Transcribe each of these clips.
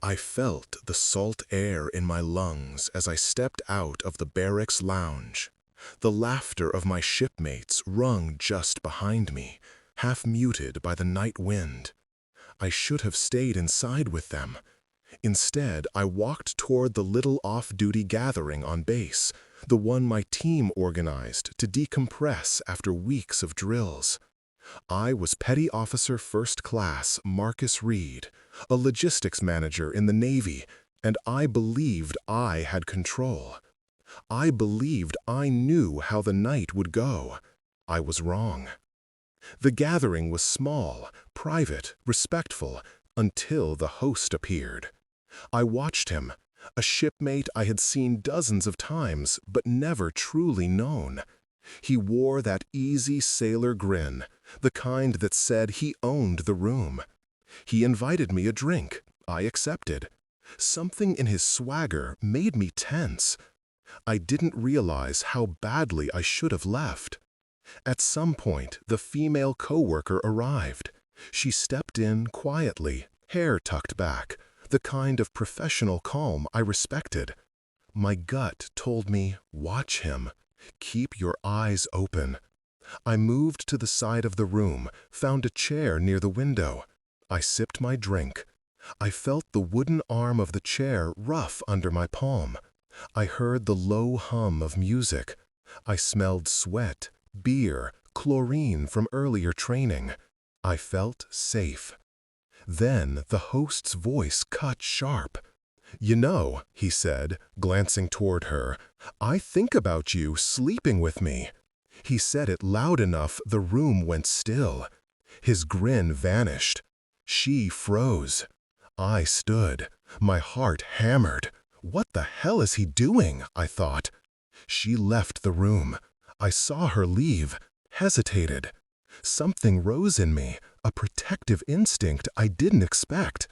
I felt the salt air in my lungs as I stepped out of the barracks lounge. The laughter of my shipmates rung just behind me, half muted by the night wind. I should have stayed inside with them. Instead, I walked toward the little off-duty gathering on base, the one my team organized to decompress after weeks of drills. I was Petty Officer First Class Marcus Reed, a logistics manager in the Navy, and I believed I had control. I believed I knew how the night would go. I was wrong. The gathering was small, private, respectful, until the host appeared. I watched him, a shipmate I had seen dozens of times but never truly known. He wore that easy sailor grin, the kind that said he owned the room. He invited me a drink. I accepted. Something in his swagger made me tense. I didn't realize how badly I should have left. At some point, the female coworker arrived. She stepped in quietly, hair tucked back, the kind of professional calm I respected. My gut told me, watch him. Keep your eyes open. I moved to the side of the room, found a chair near the window. I sipped my drink. I felt the wooden arm of the chair rough under my palm. I heard the low hum of music. I smelled sweat, beer, chlorine from earlier training. I felt safe. Then the host's voice cut sharp. "You know," he said, glancing toward her, "I think about you sleeping with me." He said it loud enough the room went still. His grin vanished. She froze. I stood, my heart hammered. What the hell is he doing? I thought. She left the room. I saw her leave, hesitated. Something rose in me, a protective instinct I didn't expect.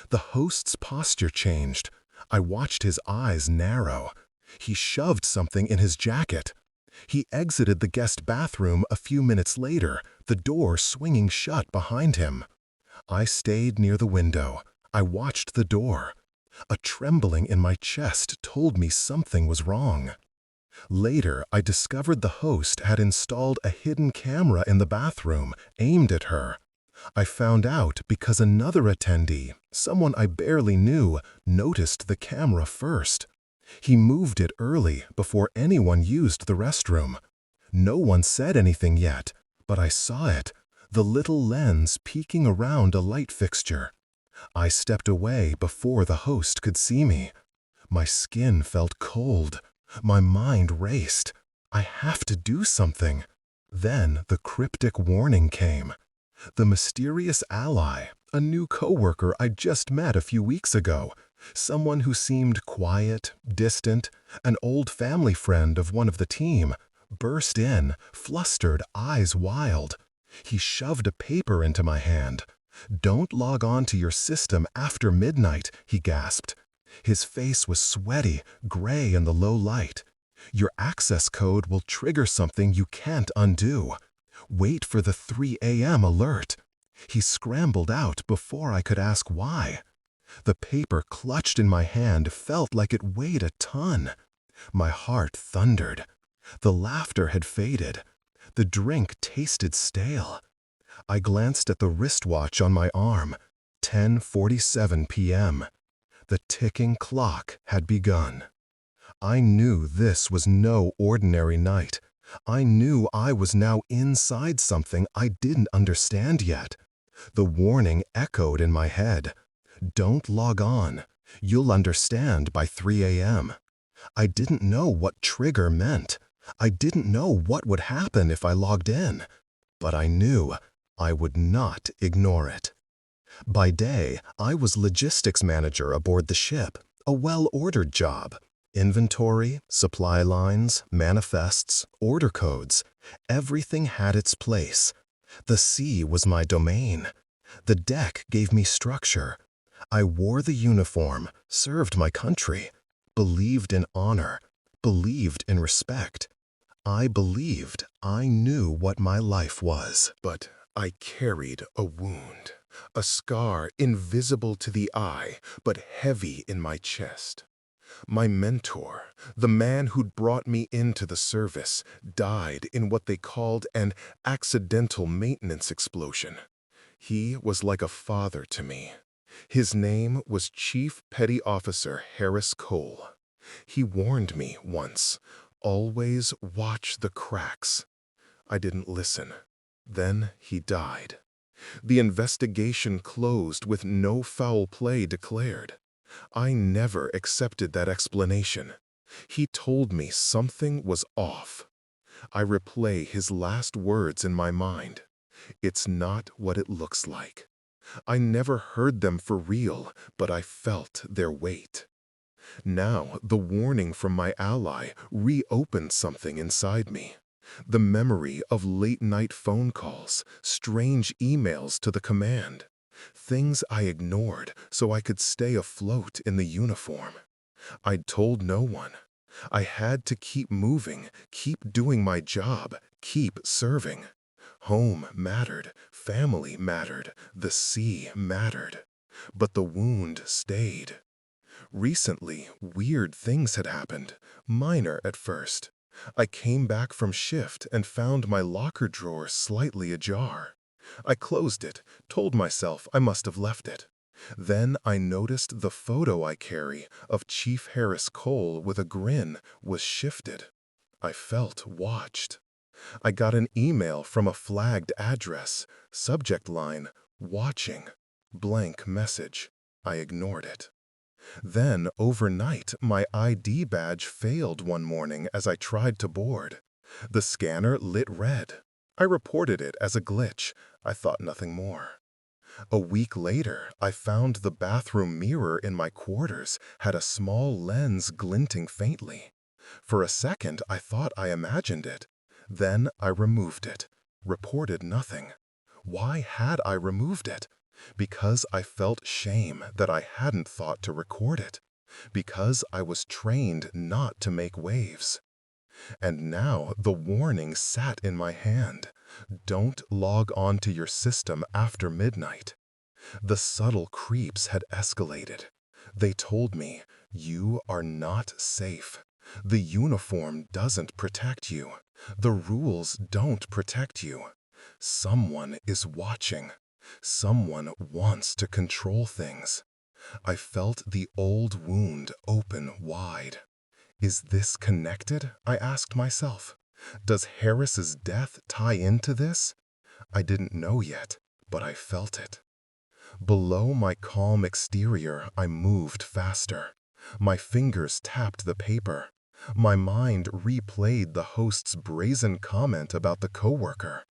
The host's posture changed. I watched his eyes narrow. He shoved something in his jacket. He exited the guest bathroom a few minutes later, the door swinging shut behind him. I stayed near the window. I watched the door. A trembling in my chest told me something was wrong. Later, I discovered the host had installed a hidden camera in the bathroom, aimed at her. I found out because another attendee, someone I barely knew, noticed the camera first. He moved it early, before anyone used the restroom. No one said anything yet, but I saw it, the little lens peeking around a light fixture. I stepped away before the host could see me. My skin felt cold. My mind raced. I have to do something. Then the cryptic warning came. The mysterious ally, a new coworker I just met a few weeks ago, someone who seemed quiet, distant, an old family friend of one of the team, burst in, flustered, eyes wild. He shoved a paper into my hand. "Don't log on to your system after midnight," he gasped. His face was sweaty, gray in the low light. "Your access code will trigger something you can't undo. Wait for the 3 a.m. alert." He scrambled out before I could ask why. The paper clutched in my hand felt like it weighed a ton. My heart thundered. The laughter had faded. The drink tasted stale. I glanced at the wristwatch on my arm. 10:47 p.m. The ticking clock had begun. I knew this was no ordinary night. I knew I was now inside something I didn't understand yet. The warning echoed in my head. "Don't log on. You'll understand by 3 a.m. I didn't know what trigger meant. I didn't know what would happen if I logged in. But I knew I would not ignore it. By day, I was logistics manager aboard the ship, a well-ordered job. Inventory, supply lines, manifests, order codes, everything had its place. The sea was my domain. The deck gave me structure. I wore the uniform, served my country, believed in honor, believed in respect. I believed I knew what my life was, but I carried a wound. a scar invisible to the eye, but heavy in my chest. My mentor, the man who'd brought me into the service, died in what they called an accidental maintenance explosion. He was like a father to me. His name was Chief Petty Officer Harris Cole. He warned me once, always watch the cracks. I didn't listen. Then he died. The investigation closed with no foul play declared. I never accepted that explanation. He told me something was off. I replay his last words in my mind. It's not what it looks like. I never heard them for real, but I felt their weight. Now, the warning from my ally reopened something inside me. The memory of late-night phone calls, strange emails to the command. Things I ignored so I could stay afloat in the uniform. I'd told no one. I had to keep moving, keep doing my job, keep serving. Home mattered, family mattered, the sea mattered. But the wound stayed. Recently, weird things had happened, minor at first. I came back from shift and found my locker drawer slightly ajar. I closed it, told myself I must have left it. Then I noticed the photo I carry of Chief Harris Cole with a grin was shifted. I felt watched. I got an email from a flagged address, subject line, watching, blank message. I ignored it. Then, overnight, my ID badge failed one morning as I tried to board. The scanner lit red. I reported it as a glitch. I thought nothing more. A week later, I found the bathroom mirror in my quarters had a small lens glinting faintly. For a second, I thought I imagined it. Then I removed it, reported nothing. Why had I removed it? Because I felt shame that I hadn't thought to record it. Because I was trained not to make waves. And now the warning sat in my hand. Don't log on to your system after midnight. The subtle creeps had escalated. They told me, you are not safe. The uniform doesn't protect you. The rules don't protect you. Someone is watching. Someone wants to control things. I felt the old wound open wide. Is this connected? I asked myself. Does Harris's death tie into this? I didn't know yet, but I felt it. Below my calm exterior, I moved faster. My fingers tapped the paper. My mind replayed the host's brazen comment about the coworker,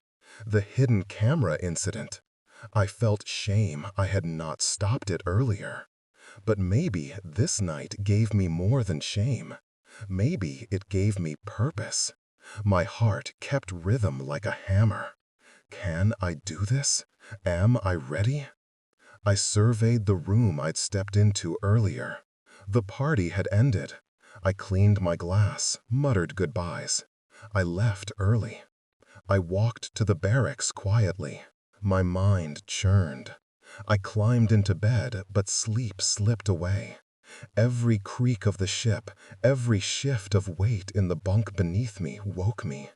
the hidden camera incident. I felt shame I had not stopped it earlier. But maybe this night gave me more than shame. Maybe it gave me purpose. My heart kept rhythm like a hammer. Can I do this? Am I ready? I surveyed the room I'd stepped into earlier. The party had ended. I cleaned my glass, muttered goodbyes. I left early. I walked to the barracks quietly. My mind churned. I climbed into bed, but sleep slipped away. Every creak of the ship, every shift of weight in the bunk beneath me woke me.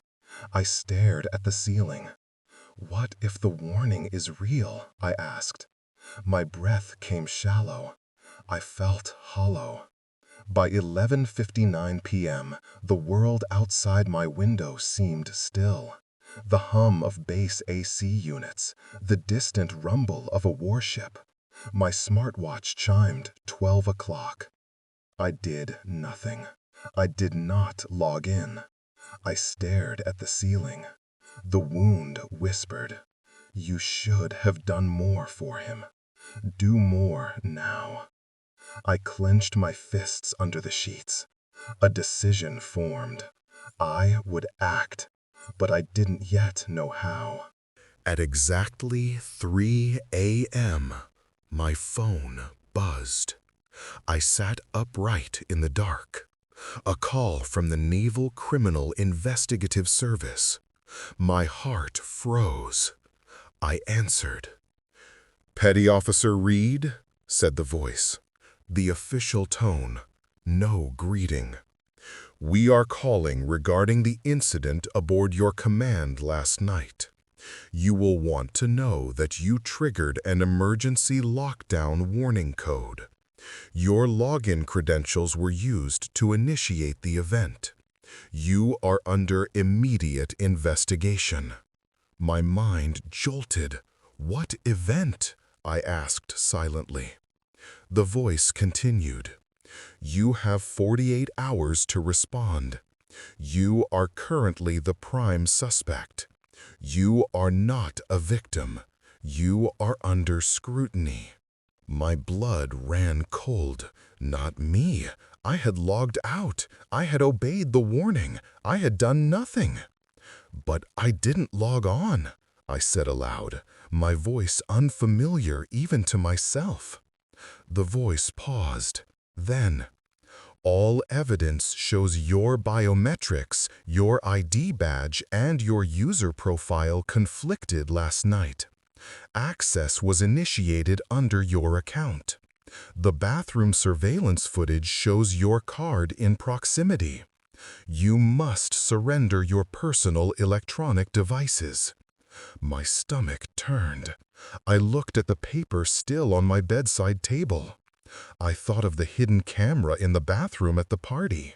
I stared at the ceiling. What if the warning is real? I asked. My breath came shallow. I felt hollow. By 11:59 p.m., the world outside my window seemed still. The hum of base AC units, the distant rumble of a warship. My smartwatch chimed 12 o'clock. I did nothing. I did not log in. I stared at the ceiling. The wound whispered, "You should have done more for him. Do more now." I clenched my fists under the sheets. A decision formed. I would act, but I didn't yet know how. At exactly 3 a.m., my phone buzzed. I sat upright in the dark. A call from the Naval Criminal Investigative Service. My heart froze. I answered. "Petty Officer Reed," said the voice. The official tone, no greeting. "We are calling regarding the incident aboard your command last night. You will want to know that you triggered an emergency lockdown warning code. Your login credentials were used to initiate the event. You are under immediate investigation." My mind jolted. "What event?" I asked silently. The voice continued. "You have 48 hours to respond. You are currently the prime suspect. You are not a victim. You are under scrutiny." My blood ran cold. Not me. I had logged out. I had obeyed the warning. I had done nothing. "But I didn't log on," I said aloud, my voice unfamiliar even to myself. The voice paused. Then, "All evidence shows your biometrics, your ID badge, and your user profile conflicted last night. Access was initiated under your account. The bathroom surveillance footage shows your card in proximity. You must surrender your personal electronic devices." My stomach turned. I looked at the paper still on my bedside table. I thought of the hidden camera in the bathroom at the party.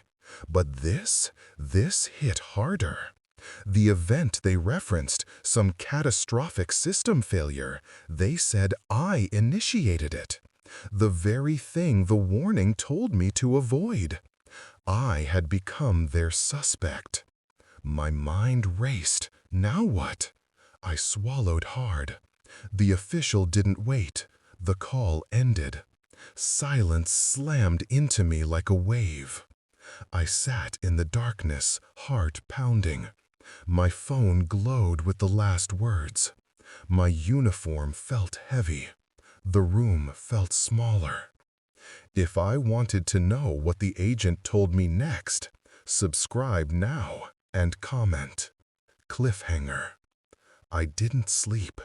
But this hit harder. The event they referenced, some catastrophic system failure, they said I initiated it. The very thing the warning told me to avoid. I had become their suspect. My mind raced. Now what? I swallowed hard. The official didn't wait. The call ended. Silence slammed into me like a wave. I sat in the darkness, heart pounding. My phone glowed with the last words. My uniform felt heavy. The room felt smaller. If I wanted to know what the agent told me next, subscribe now and comment. Cliffhanger. I didn't sleep.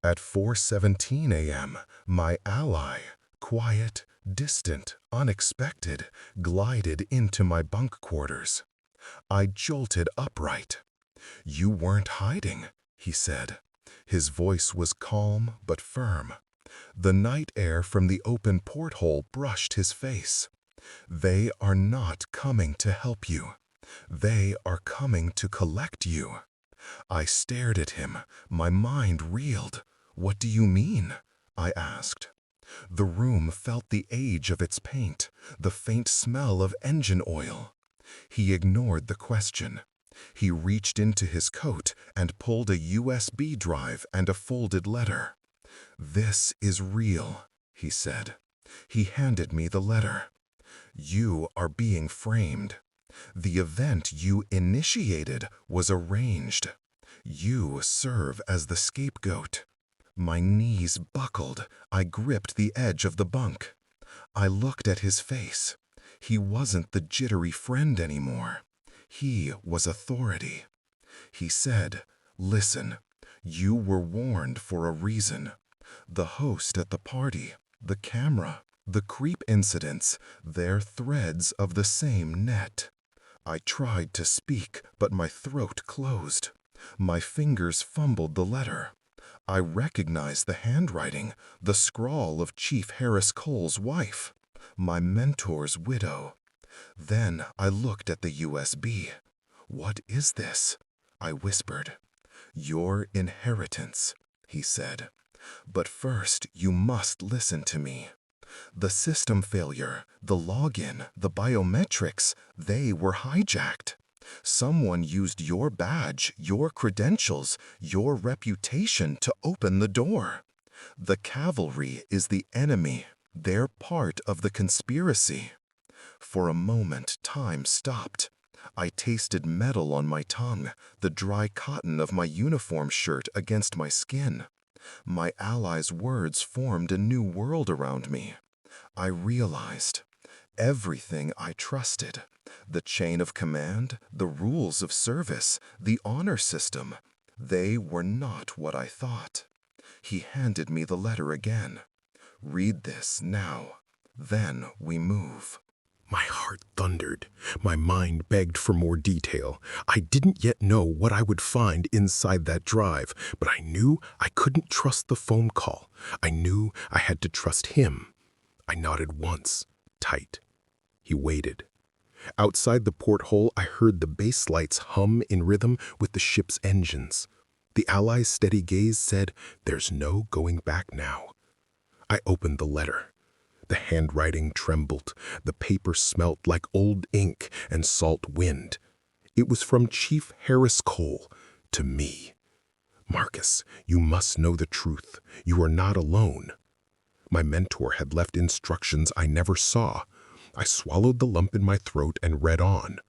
At 4:17 a.m., my ally, quiet, distant, unexpected, glided into my bunk quarters. I jolted upright. "You weren't hiding," he said. His voice was calm but firm. The night air from the open porthole brushed his face. "They are not coming to help you. They are coming to collect you." I stared at him. My mind reeled. "What do you mean?" I asked. The room felt the age of its paint, the faint smell of engine oil. He ignored the question. He reached into his coat and pulled a USB drive and a folded letter. "This is real," he said. He handed me the letter. "You are being framed. The event you initiated was arranged. You serve as the scapegoat." My knees buckled. I gripped the edge of the bunk. I looked at his face. He wasn't the jittery friend anymore. He was authority. He said, "Listen, you were warned for a reason. The host at the party, the camera, the creep incidents, they're threads of the same net." I tried to speak, but my throat closed. My fingers fumbled the letter. I recognized the handwriting, the scrawl of Chief Harris Cole's wife, my mentor's widow. Then I looked at the USB. "What is this?" I whispered. "Your inheritance," he said. "But first you must listen to me. The system failure, the login, the biometrics, they were hijacked. Someone used your badge, your credentials, your reputation to open the door. The cavalry is the enemy. They're part of the conspiracy." For a moment, time stopped. I tasted metal on my tongue, the dry cotton of my uniform shirt against my skin. My ally's words formed a new world around me. I realized everything I trusted, the chain of command, the rules of service, the honor system, they were not what I thought. He handed me the letter again. "Read this now. Then we move." My heart thundered. My mind begged for more detail. I didn't yet know what I would find inside that drive, but I knew I couldn't trust the phone call. I knew I had to trust him. I nodded once, tight. He waited. Outside the porthole, I heard the base lights hum in rhythm with the ship's engines. The Allies' steady gaze said, "There's no going back now." I opened the letter. The handwriting trembled. The paper smelt like old ink and salt wind. It was from Chief Harris Cole to me. "Marcus, you must know the truth. You are not alone." My mentor had left instructions I never saw. I swallowed the lump in my throat and read on.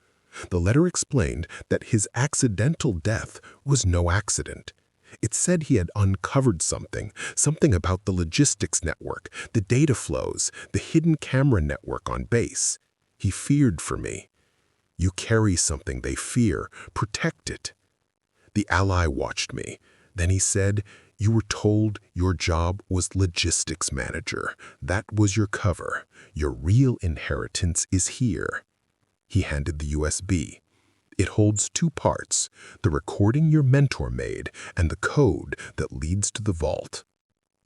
The letter explained that his accidental death was no accident. It said he had uncovered something about the logistics network, the data flows, the hidden camera network on base. He feared for me. "You carry something they fear. Protect it." The ally watched me. Then he said, "You were told your job was logistics manager. That was your cover. Your real inheritance is here." He handed the USB. "It holds 2 parts, the recording your mentor made and the code that leads to the vault."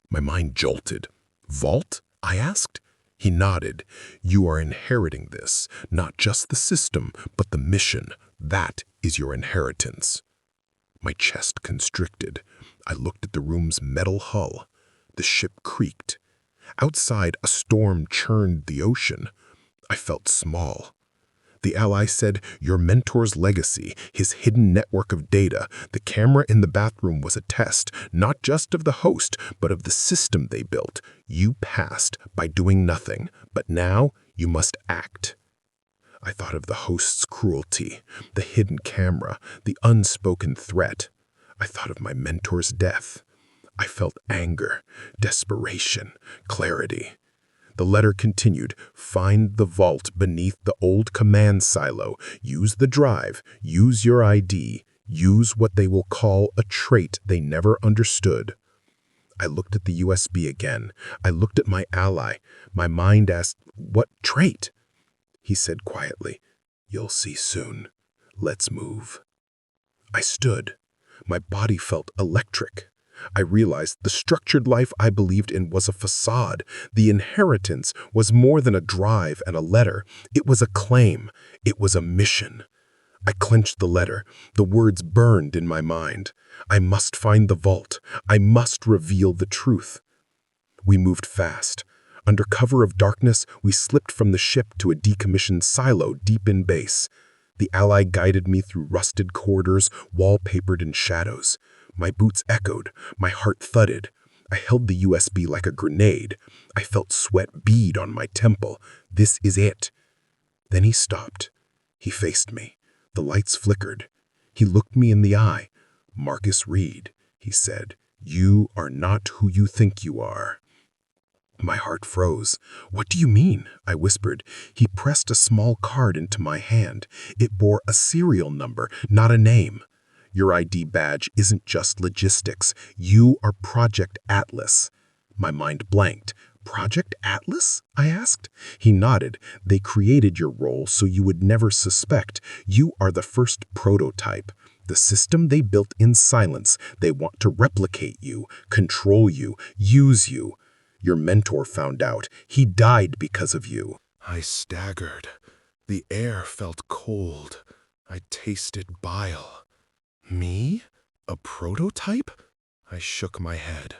My mind jolted. "Vault?" I asked. He nodded. "You are inheriting this, not just the system, but the mission. That is your inheritance." My chest constricted. I looked at the room's metal hull. The ship creaked. Outside, a storm churned the ocean. I felt small. The ally said, "Your mentor's legacy, his hidden network of data, the camera in the bathroom was a test, not just of the host, but of the system they built. You passed by doing nothing, but now you must act." I thought of the host's cruelty, the hidden camera, the unspoken threat. I thought of my mentor's death. I felt anger, desperation, clarity. The letter continued, "Find the vault beneath the old command silo. Use the drive. Use your ID. Use what they will call a trait they never understood." I looked at the USB again. I looked at my ally. My mind asked, "What trait?" He said quietly, "You'll see soon. Let's move." I stood. My body felt electric. I realized the structured life I believed in was a facade. The inheritance was more than a drive and a letter. It was a claim. It was a mission. I clenched the letter. The words burned in my mind. I must find the vault. I must reveal the truth. We moved fast. Under cover of darkness, we slipped from the ship to a decommissioned silo deep in base. The ally guided me through rusted corridors, wallpapered in shadows. My boots echoed. My heart thudded. I held the USB like a grenade. I felt sweat bead on my temple. This is it. Then he stopped. He faced me. The lights flickered. He looked me in the eye. "Marcus Reed," he said, "you are not who you think you are." My heart froze. "What do you mean?" I whispered. He pressed a small card into my hand. It bore a serial number, not a name. "Your ID badge isn't just logistics. You are Project Atlas." My mind blanked. "Project Atlas?" I asked. He nodded. "They created your role so you would never suspect. You are the first prototype. The system they built in silence. They want to replicate you, control you, use you. Your mentor found out. He died because of you." I staggered. The air felt cold. I tasted bile. "Me? A prototype?" I shook my head.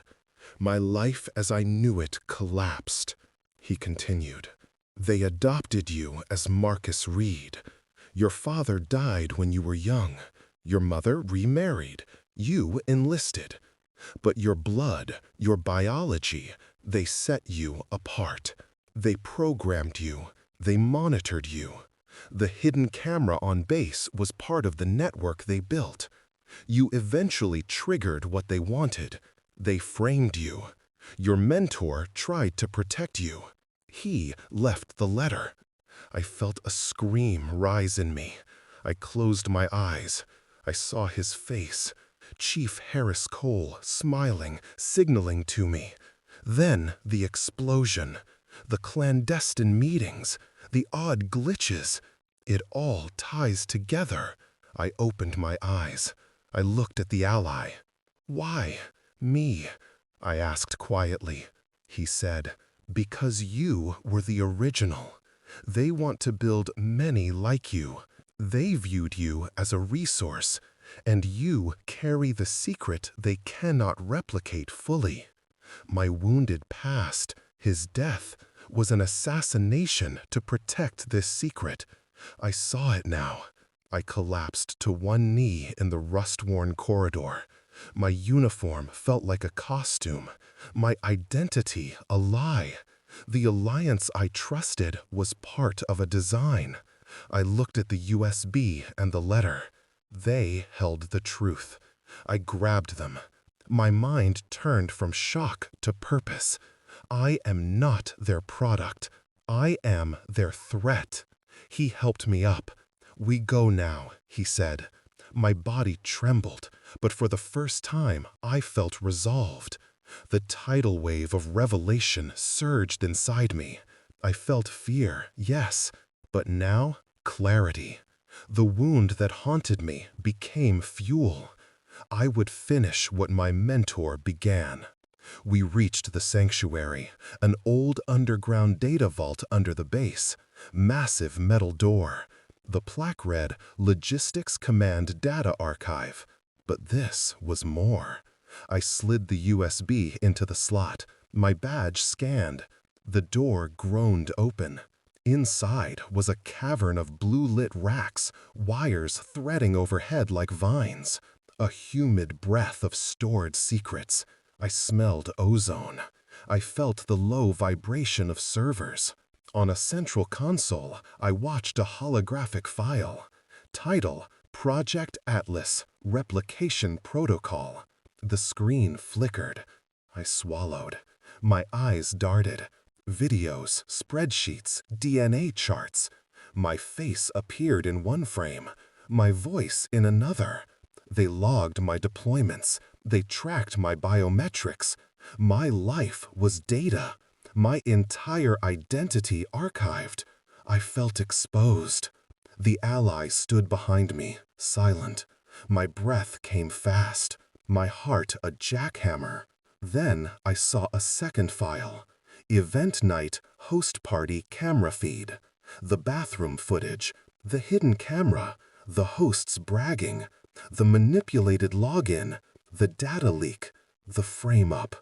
My life as I knew it collapsed. He continued, "They adopted you as Marcus Reed. Your father died when you were young. Your mother remarried. You enlisted. But your blood, your biology, they set you apart. They programmed you. They monitored you. The hidden camera on base was part of the network they built. You eventually triggered what they wanted. They framed you. Your mentor tried to protect you. He left the letter." I felt a scream rise in me. I closed my eyes. I saw his face. Chief Harris Cole smiling, signaling to me. Then the explosion, the clandestine meetings, the odd glitches. It all ties together. I opened my eyes. I looked at the ally. "Why me?" I asked quietly. He said, "Because you were the original. They want to build many like you. They viewed you as a resource, and you carry the secret they cannot replicate fully." My wounded past, his death, was an assassination to protect this secret. I saw it now. I collapsed to one knee in the rust-worn corridor. My uniform felt like a costume, my identity a lie. The alliance I trusted was part of a design. I looked at the USB and the letter. They held the truth. I grabbed them. My mind turned from shock to purpose. I am not their product. I am their threat. He helped me up. "We go now," he said. My body trembled, but for the first time I felt resolved. The tidal wave of revelation surged inside me. I felt fear, yes, but now clarity. The wound that haunted me became fuel. I would finish what my mentor began. We reached the sanctuary, an old underground data vault under the base. Massive metal door. The plaque read, "Logistics Command Data Archive." But this was more. I slid the USB into the slot. My badge scanned. The door groaned open. Inside was a cavern of blue-lit racks, wires threading overhead like vines. A humid breath of stored secrets. I smelled ozone. I felt the low vibration of servers. On a central console, I watched a holographic file. Title, Project Atlas, Replication Protocol. The screen flickered. I swallowed. My eyes darted. Videos, spreadsheets, DNA charts. My face appeared in one frame, my voice in another. They logged my deployments. They tracked my biometrics. My life was data. My entire identity archived. I felt exposed. The ally stood behind me, silent. My breath came fast, my heart a jackhammer. Then I saw a second file. Event night, host party camera feed. The bathroom footage, the hidden camera, the hosts bragging, the manipulated login, the data leak, the frame-up.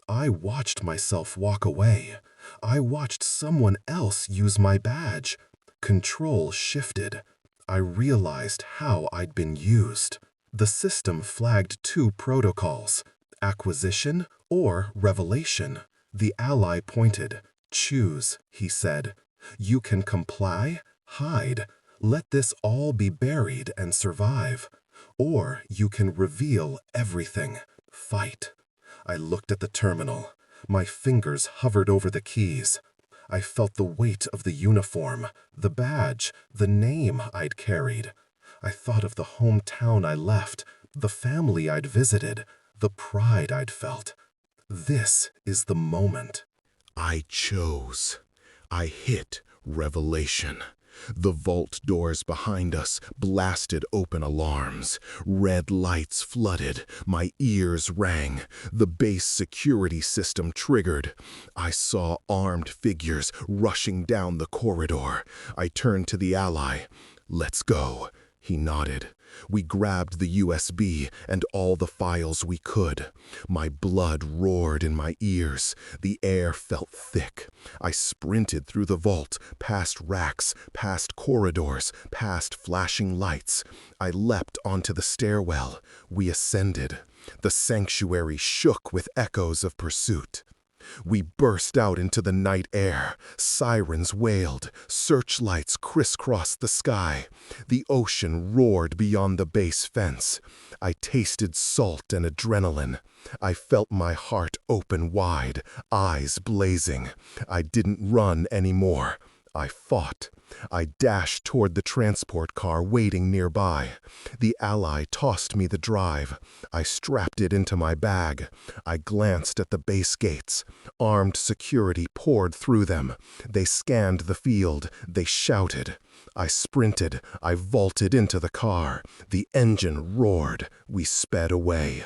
I watched myself walk away. I watched someone else use my badge. Control shifted. I realized how I'd been used. The system flagged two protocols, acquisition or revelation. The ally pointed. "Choose," he said. "You can comply, hide, let this all be buried and survive. Or you can reveal everything, fight." I looked at the terminal. My fingers hovered over the keys. I felt the weight of the uniform, the badge, the name I'd carried. I thought of the hometown I left, the family I'd visited, the pride I'd felt. This is the moment. I chose. I hit revelation. The vault doors behind us blasted open alarms. Red lights flooded. My ears rang. The base security system triggered. I saw armed figures rushing down the corridor. I turned to the ally. "Let's go." He nodded. We grabbed the USB and all the files we could. My blood roared in my ears. The air felt thick. I sprinted through the vault, past racks, past corridors, past flashing lights. I leapt onto the stairwell. We ascended. The sanctuary shook with echoes of pursuit. We burst out into the night air. Sirens wailed. Searchlights crisscrossed the sky. The ocean roared beyond the base fence. I tasted salt and adrenaline. I felt my heart open wide, eyes blazing. I didn't run anymore. I fought. I dashed toward the transport car waiting nearby. The ally tossed me the drive. I strapped it into my bag. I glanced at the base gates. Armed security poured through them. They scanned the field. They shouted. I sprinted. I vaulted into the car. The engine roared. We sped away.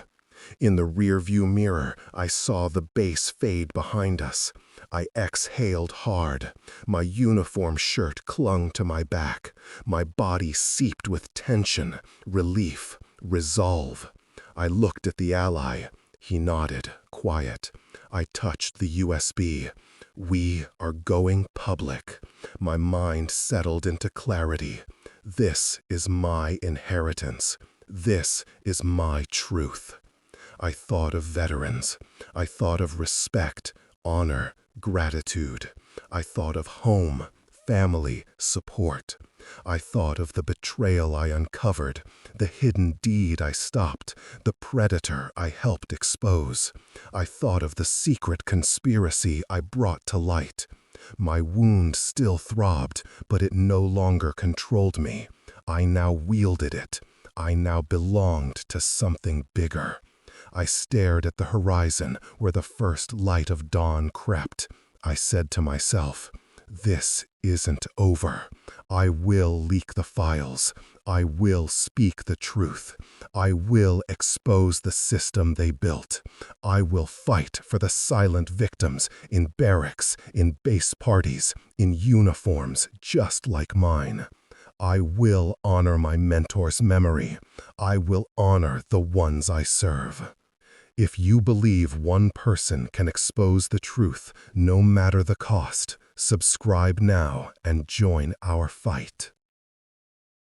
In the rearview mirror, I saw the base fade behind us. I exhaled hard. My uniform shirt clung to my back. My body seeped with tension, relief, resolve. I looked at the ally. He nodded, quiet. I touched the USB. We are going public. My mind settled into clarity. This is my inheritance. This is my truth. I thought of veterans. I thought of respect, honor, gratitude. I thought of home, family, support. I thought of the betrayal I uncovered, the hidden deed I stopped, the predator I helped expose. I thought of the secret conspiracy I brought to light. My wound still throbbed, but it no longer controlled me. I now wielded it. I now belonged to something bigger. I stared at the horizon where the first light of dawn crept. I said to myself, this isn't over. I will leak the files. I will speak the truth. I will expose the system they built. I will fight for the silent victims in barracks, in base parties, in uniforms just like mine. I will honor my mentor's memory. I will honor the ones I serve. If you believe one person can expose the truth, no matter the cost, subscribe now and join our fight.